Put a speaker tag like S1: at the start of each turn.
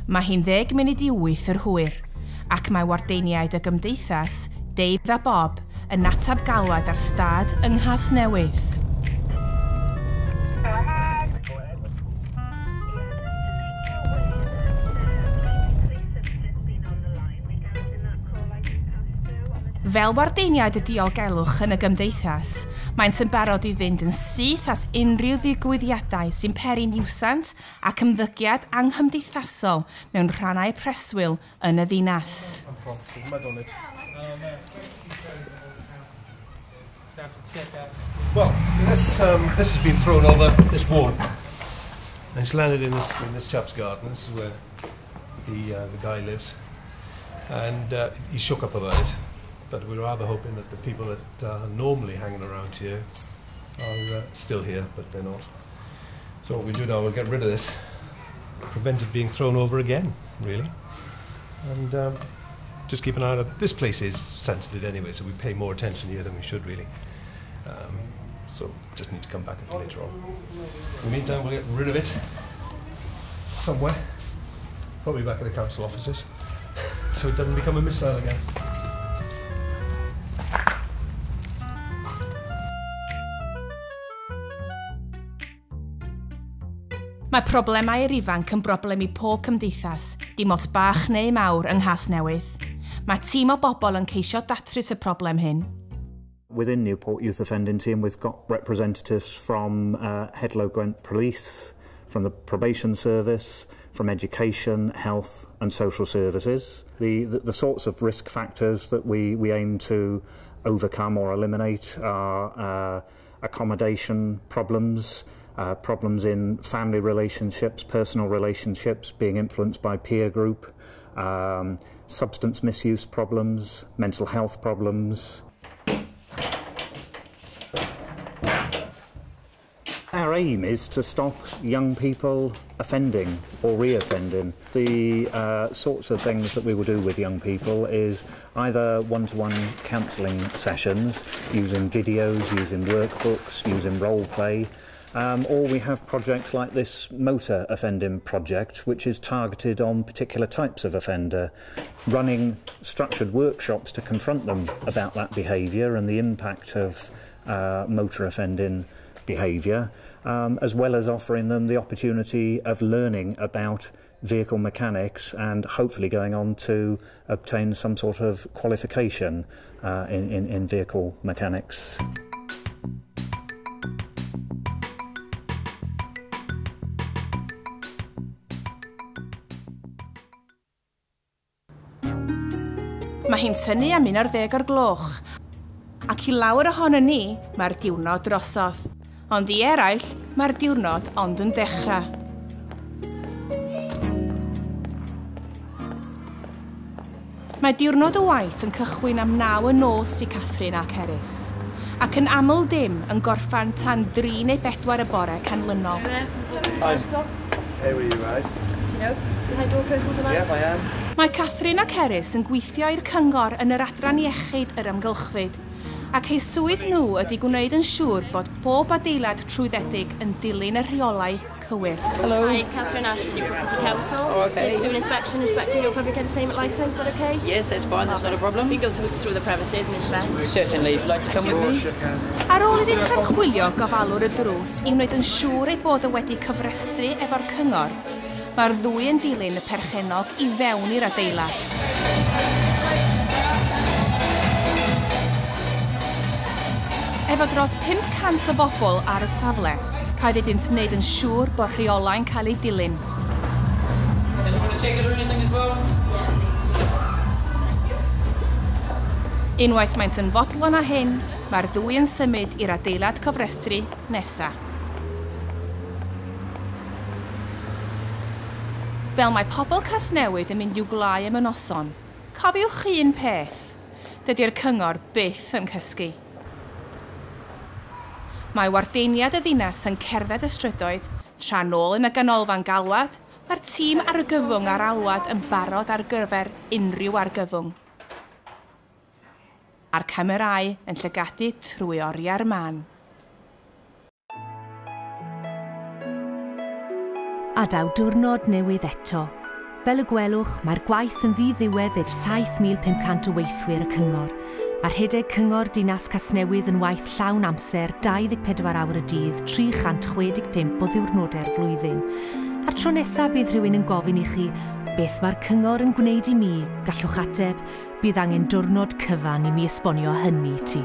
S1: Mae hi'n 10 munud i 8 yr hwyr, ac mae wardeiniaid y gymdeithas, Dave a Bob, yn atab galwad ar stad yng Nghasnewydd. Fel wardeiniad y diogelwch yn y gymdeithas, maent yn barod i fynd yn syth at unrhyw ddigwyddiadau sy'n peri niwsant ac ymddygiad anghymdeithasol mewn rhannau preswyl yn y ddinas.
S2: Well, this has been thrown over this wall. And it's landed in this chap's garden. This is where the guy lives. And he's shook up about it. But we're rather hoping that the people that are normally hanging around here are still here, but they're not. So what we do now, we'll get rid of this, prevent it being thrown over again, really. And just keep an eye on it. This place is sensitive anyway, so we pay more attention here than we should, really. So just need to come back a bit later on. In the meantime, we'll get rid of it somewhere, probably back at the council offices, so it doesn't become a missile again.
S1: Mae problemau yr ifanc yn broblem i pob cymdeithas, dim ots bach neu mawr yng Nghasnewydd. Mae tîm o bobl yn ceisio datrys y problem hyn.
S3: Within Newport Youth Offending Team, we've got representatives from Hedlow Gwent Police, from the Probation Service, from Education, Health and Social Services. The sorts of risk factors that we aim to overcome or eliminate are accommodation problems, problems in family relationships, personal relationships, being influenced by peer group, substance misuse problems, mental health problems. Our aim is to stop young people offending or re-offending. The sorts of things that we will do with young people is either one-to-one counselling sessions, using videos, using workbooks, using role play, or we have projects like this motor offending project, which is targeted on particular types of offender, running structured workshops to confront them about that behaviour and the impact of motor offending behaviour, as well as offering them the opportunity of learning about vehicle mechanics and hopefully going on to obtain some sort of qualification in vehicle mechanics.
S1: Mae hi'n tynnu am 11 o'r gloch, ac i lawer ohono ni, mae'r diwrnod drosodd. Ond i eraill, mae'r diwrnod ond yn dechrau. Mae diwrnod y waith yn cychwyn am 9 y nos i Catherine ac Eris, ac yn aml dim yn gorffan tan 3 neu 4 y bore canlynol.
S4: Hi. Hey, were you right?
S5: No. Can I do a personal demand?
S4: Yes, I am.
S1: Mae Catherine ac Eris yn gweithio i'r cyngor yn yr adran iechyd yr ymgylchfyd, ac eu swydd nhw ydy gwneud yn siŵr bod bob adeilad trwyddedig yn dilyn y rheolau cywir.
S5: Hello. Hi, Catherine Ash, Newport City Council.
S6: Oh, okay.
S5: Here to do an inspection, inspecting your public entertainment licence, is that okay?
S6: Yes, that's fine, that's not a problem.
S5: We can go through the premises and inspect.
S6: Certainly, if you'd like to come with me.
S1: Ar ôl iddi tanchwilio gofalwr y drws i wneud yn siŵr ei bod y wedi cyfrestru efo'r cyngor, mae'r ddwy yn dilyn y perchenog i fewn i'r adeilad. Efo dros 500 o bobl ar y safle, rhaid iddynt wneud yn siŵr bod rheolau'n cael ei dilyn. Unwaith maent yn fodlon â hyn, mae'r ddwy yn symud i'r adeilad cofrestru nesaf. Fel mae pobl Casnewydd yn mynd i'w gwlau am y noson, cofiwch un peth, dydy'r cyngor byth yn cysgu. Mae wardeiniad y ddinas yn cerdded y strydoedd, tra nôl yn y ganolfan galwad, mae'r tîm ar y gyfwng ar alwad yn barod ar gyfer unrhyw argyfwng. A'r camerâu yn llygadu trwy oriau'r man.
S7: A daw diwrnod newydd eto. Fel y gwelwch, mae'r gwaith yn ddiddiwedd i'r 7,500 o weithwyr y cyngor. Mae'r rhedeg cyngor Dinas Casnewydd yn waith llawn amser 24 awr y dydd, 365 o ddiwrnodau'r flwyddyn. A'r tro nesaf bydd rhywun yn gofyn i chi beth mae'r cyngor yn gwneud i mi, gallwch ateb, bydd angen diwrnod cyfan i mi esbonio hynny ti.